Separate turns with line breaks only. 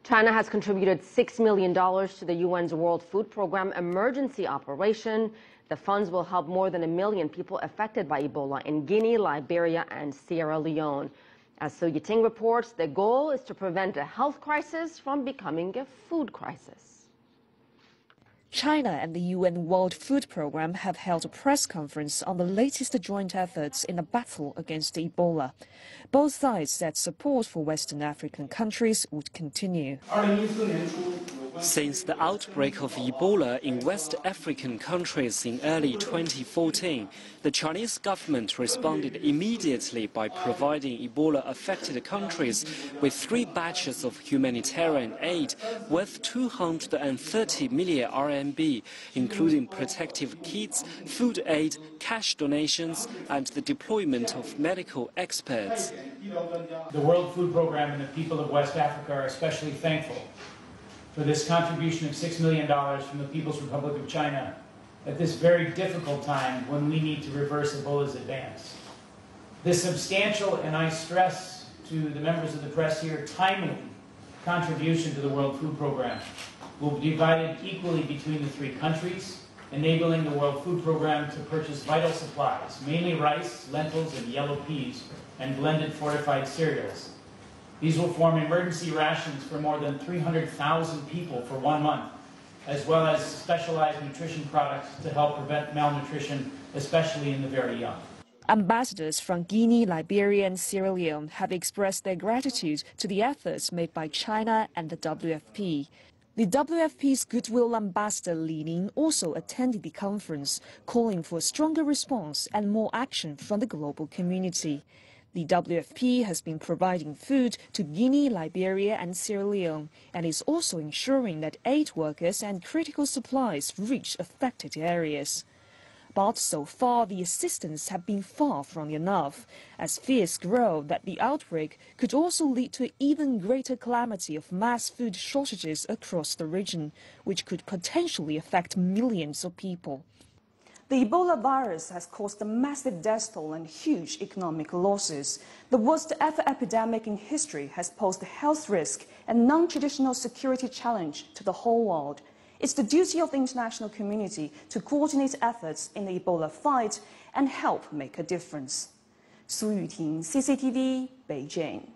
China has contributed $6 million to the UN's World Food Program emergency operation. The funds will help more than 1 million people affected by Ebola in Guinea, Liberia, and Sierra Leone. As SYRIA reports, the goal is to prevent a health crisis from becoming a food crisis.
China and the UN World Food Program have held a press conference on the latest joint efforts in the battle against Ebola. Both sides said support for Western African countries would continue.
Since the outbreak of Ebola in West African countries in early 2014, the Chinese government responded immediately by providing Ebola-affected countries with 3 batches of humanitarian aid worth 230 million RMB, including protective kits, food aid, cash donations, and the deployment of medical experts.
The World Food Program and the people of West Africa are especially thankful for this contribution of $6 million from the People's Republic of China at this very difficult time when we need to reverse Ebola's advance. This substantial, and I stress to the members of the press here, timely contribution to the World Food Program will be divided equally between the 3 countries, enabling the World Food Program to purchase vital supplies, mainly rice, lentils, and yellow peas, and blended fortified cereals. These will form emergency rations for more than 300,000 people for 1 month, as well as specialized nutrition products to help prevent malnutrition, especially in the very young.
Ambassadors from Guinea, Liberia, and Sierra Leone have expressed their gratitude to the efforts made by China and the WFP. The WFP's Goodwill Ambassador Li Ning also attended the conference, calling for a stronger response and more action from the global community. The WFP has been providing food to Guinea, Liberia, and Sierra Leone, and is also ensuring that aid workers and critical supplies reach affected areas. But so far, the assistance has been far from enough, as fears grow that the outbreak could also lead to an even greater calamity of mass food shortages across the region, which could potentially affect millions of people.
The Ebola virus has caused a massive death toll and huge economic losses. The worst ever epidemic in history has posed a health risk and non-traditional security challenge to the whole world. It's the duty of the international community to coordinate efforts in the Ebola fight and help make a difference. Su Yuting, CCTV, Beijing.